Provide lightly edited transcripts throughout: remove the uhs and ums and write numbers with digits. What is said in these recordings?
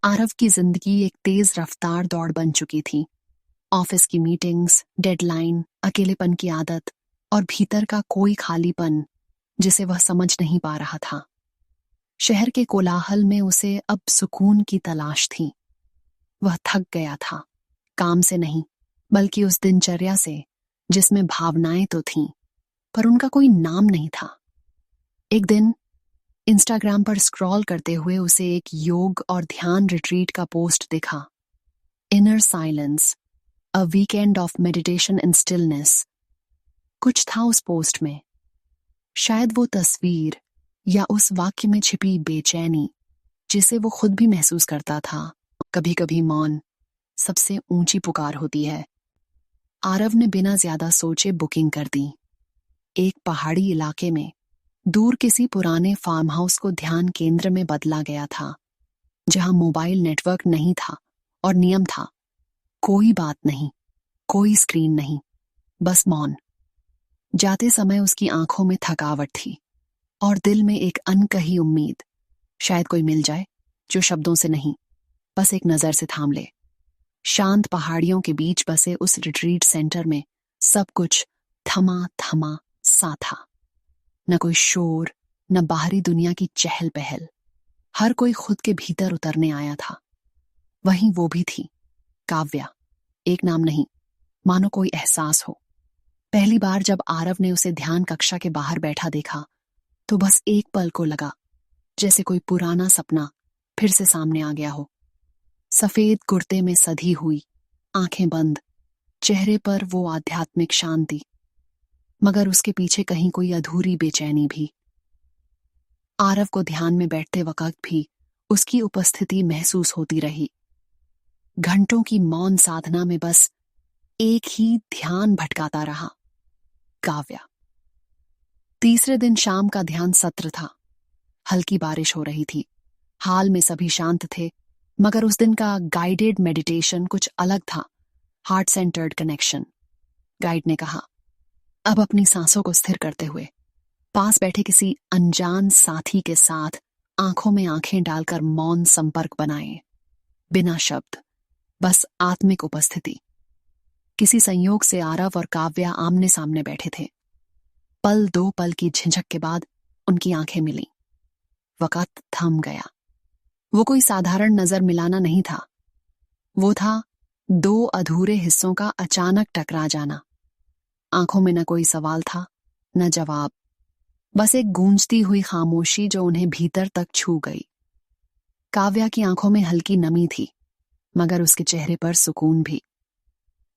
आरव की जिंदगी एक तेज रफ्तार दौड़ बन चुकी थी। ऑफिस की मीटिंग्स, डेडलाइन, अकेलेपन की आदत और भीतर का कोई खालीपन जिसे वह समझ नहीं पा रहा था। शहर के कोलाहल में उसे अब सुकून की तलाश थी। वह थक गया था, काम से नहीं बल्कि उस दिनचर्या से जिसमें भावनाएं तो थीं पर उनका कोई नाम नहीं था। एक दिन इंस्टाग्राम पर स्क्रॉल करते हुए उसे एक योग और ध्यान रिट्रीट का पोस्ट दिखा। Inner silence, a weekend of meditation and stillness. कुछ था उस पोस्ट में, शायद वो तस्वीर या उस वाक्य में छिपी बेचैनी जिसे वो खुद भी महसूस करता था। कभी कभी मौन सबसे ऊंची पुकार होती है। आरव ने बिना ज्यादा सोचे बुकिंग कर दी। एक पहाड़ी इलाके में दूर किसी पुराने फार्म हाउस को ध्यान केंद्र में बदला गया था, जहां मोबाइल नेटवर्क नहीं था और नियम था, कोई बात नहीं, कोई स्क्रीन नहीं, बस मौन। जाते समय उसकी आंखों में थकावट थी और दिल में एक अनकही उम्मीद, शायद कोई मिल जाए जो शब्दों से नहीं बस एक नजर से थाम ले। शांत पहाड़ियों के बीच बसे उस रिट्रीट सेंटर में सब कुछ थमा थमा सा था। न कोई शोर, न बाहरी दुनिया की चहल पहल। हर कोई खुद के भीतर उतरने आया था। वहीं वो भी थी, काव्या। एक नाम नहीं, मानो कोई एहसास हो। पहली बार जब आरव ने उसे ध्यान कक्षा के बाहर बैठा देखा तो बस एक पल को लगा जैसे कोई पुराना सपना फिर से सामने आ गया हो। सफेद कुर्ते में सधी हुई, आंखें बंद, चेहरे पर वो आध्यात्मिक शांति, मगर उसके पीछे कहीं कोई अधूरी बेचैनी भी। आरव को ध्यान में बैठते वक्त भी उसकी उपस्थिति महसूस होती रही। घंटों की मौन साधना में बस एक ही ध्यान भटकाता रहा, काव्या। तीसरे दिन शाम का ध्यान सत्र था। हल्की बारिश हो रही थी, हाल में सभी शांत थे, मगर उस दिन का गाइडेड मेडिटेशन कुछ अलग था। Heart centred connection. गाइड ने कहा, अब अपनी सांसों को स्थिर करते हुए पास बैठे किसी अनजान साथी के साथ आंखों में आंखें डालकर मौन संपर्क बनाएं, बिना शब्द, बस आत्मिक उपस्थिति। किसी संयोग से आरव और काव्या आमने सामने बैठे थे। पल दो पल की झिझक के बाद उनकी आंखें मिली। वक्त थम गया। वो कोई साधारण नजर मिलाना नहीं था, वो था दो अधूरे हिस्सों का अचानक टकरा जाना। आंखों में न कोई सवाल था, न जवाब, बस एक गूंजती हुई खामोशी जो उन्हें भीतर तक छू गई। काव्या की आंखों में हल्की नमी थी, मगर उसके चेहरे पर सुकून भी।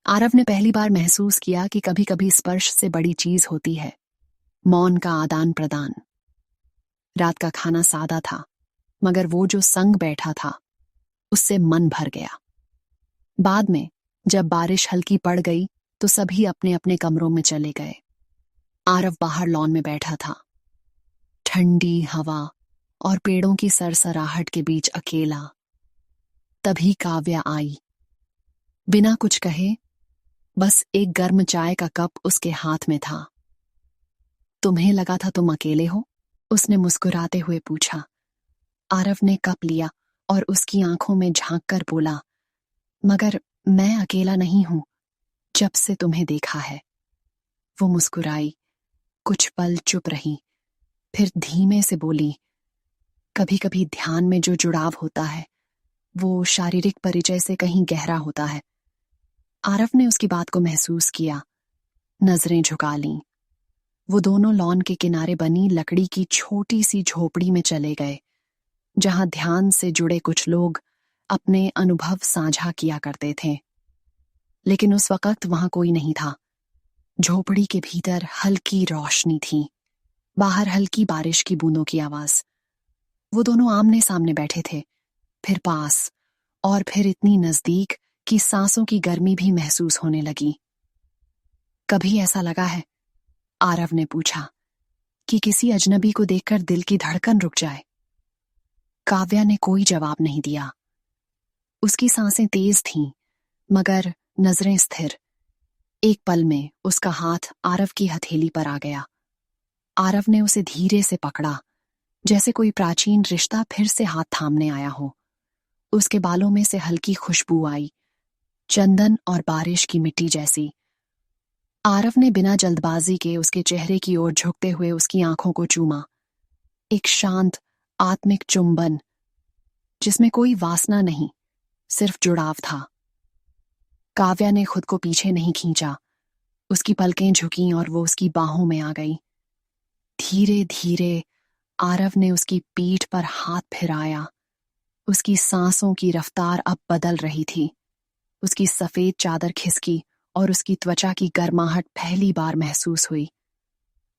आरव ने पहली बार महसूस किया कि कभी कभी स्पर्श से बड़ी चीज होती है मौन का आदान प्रदान। रात का खाना सादा था, मगर वो जो संग बैठा था उससे मन भर गया। बाद में जब बारिश हल्की पड़ गई तो सभी अपने अपने कमरों में चले गए। आरव बाहर लॉन में बैठा था, ठंडी हवा और पेड़ों की सरसराहट के बीच अकेला। तभी काव्या आई, बिना कुछ कहे, बस एक गर्म चाय का कप उसके हाथ में था। तुम्हें लगा था तुम अकेले हो? उसने मुस्कुराते हुए पूछा। आरव ने कप लिया और उसकी आंखों में झांककर बोला, मगर मैं अकेला नहीं हूं, जब से तुम्हें देखा है। वो मुस्कुराई, कुछ पल चुप रही, फिर धीमे से बोली, कभी कभी ध्यान में जो जुड़ाव होता है वो शारीरिक परिचय से कहीं गहरा होता है। आरव ने उसकी बात को महसूस किया, नजरें झुका लीं। वो दोनों लॉन के किनारे बनी लकड़ी की छोटी सी झोपड़ी में चले गए, जहां ध्यान से जुड़े कुछ लोग अपने अनुभव साझा किया करते थे। लेकिन उस वक्त वहां कोई नहीं था। झोपड़ी के भीतर हल्की रोशनी थी, बाहर हल्की बारिश की बूंदों की आवाज। वो दोनों आमने सामने बैठे थे, फिर पास, और फिर इतनी नजदीक कि सांसों की गर्मी भी महसूस होने लगी। कभी ऐसा लगा है, आरव ने पूछा, कि किसी अजनबी को देखकर दिल की धड़कन रुक जाए? काव्या ने कोई जवाब नहीं दिया। उसकी सांसें तेज थीं, मगर नजरें स्थिर। एक पल में उसका हाथ आरव की हथेली पर आ गया। आरव ने उसे धीरे से पकड़ा, जैसे कोई प्राचीन रिश्ता फिर से हाथ थामने आया हो। उसके बालों में से हल्की खुशबू आई, चंदन और बारिश की मिट्टी जैसी। आरव ने बिना जल्दबाजी के उसके चेहरे की ओर झुकते हुए उसकी आंखों को चूमा। एक शांत, आत्मिक चुंबन जिसमें कोई वासना नहीं, सिर्फ जुड़ाव था। काव्या ने खुद को पीछे नहीं खींचा। उसकी पलकें झुकीं और वो उसकी बाहों में आ गई। धीरे धीरे आरव ने उसकी पीठ पर हाथ फिराया। उसकी सांसों की रफ्तार अब बदल रही थी। उसकी सफेद चादर खिसकी और उसकी त्वचा की गर्माहट पहली बार महसूस हुई।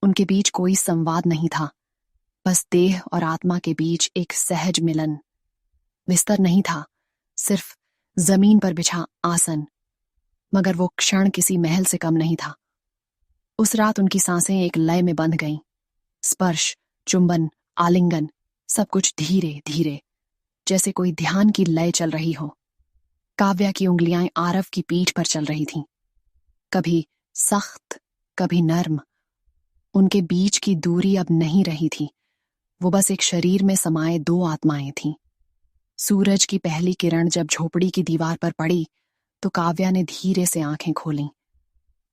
उनके बीच कोई संवाद नहीं था, बस देह और आत्मा के बीच एक सहज मिलन। बिस्तर नहीं था, सिर्फ जमीन पर बिछा आसन, मगर वो क्षण किसी महल से कम नहीं था। उस रात उनकी सांसें एक लय में बंध गईं। स्पर्श, चुंबन, आलिंगन, सब कुछ धीरे धीरे, जैसे कोई ध्यान की लय चल रही हो। काव्या की उंगलियां आरव की पीठ पर चल रही थीं, कभी सख्त, कभी नर्म। उनके बीच की दूरी अब नहीं रही थी, वो बस एक शरीर में समाये दो आत्माएं थीं। सूरज की पहली किरण जब झोपड़ी की दीवार पर पड़ी तो काव्या ने धीरे से आंखें खोलीं।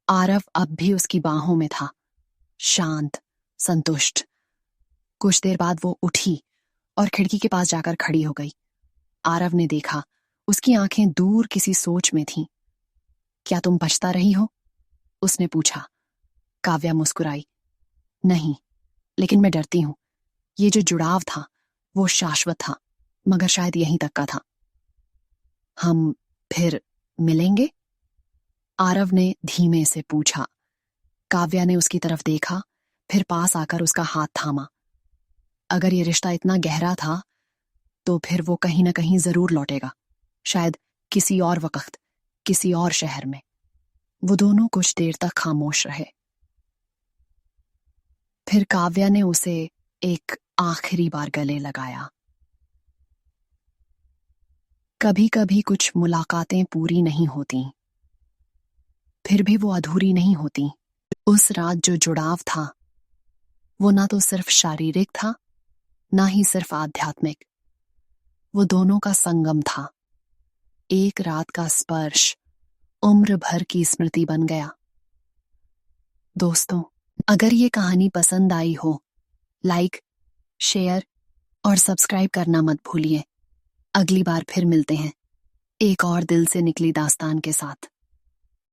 आरव अब भी उसकी बाहों में था, शांत, संतुष्ट। कुछ देर बाद वो उठी और खिड़की के पास जाकर खड़ी हो गई। आरव ने देखा, उसकी आंखें दूर किसी सोच में थीं। क्या तुम पछता रही हो? उसने पूछा। काव्या मुस्कुराई। नहीं, लेकिन मैं डरती हूं। ये जो जुड़ाव था वो शाश्वत था, मगर शायद यहीं तक का था। हम फिर मिलेंगे? आरव ने धीमे से पूछा। काव्या ने उसकी तरफ देखा, फिर पास आकर उसका हाथ थामा। अगर ये रिश्ता इतना गहरा था तो फिर वो कहीं ना कहीं जरूर लौटेगा, शायद किसी और वक्त, किसी और शहर में। वो दोनों कुछ देर तक खामोश रहे। फिर काव्या ने उसे एक आखिरी बार गले लगाया। कभी कभी कुछ मुलाकातें पूरी नहीं होती, फिर भी वो अधूरी नहीं होती। उस रात जो जुड़ाव था वो ना तो सिर्फ शारीरिक था, ना ही सिर्फ आध्यात्मिक। वो दोनों का संगम था। एक रात का स्पर्श उम्र भर की स्मृति बन गया। दोस्तों, अगर ये कहानी पसंद आई हो, लाइक, शेयर और सब्सक्राइब करना मत भूलिए। अगली बार फिर मिलते हैं एक और दिल से निकली दास्तान के साथ।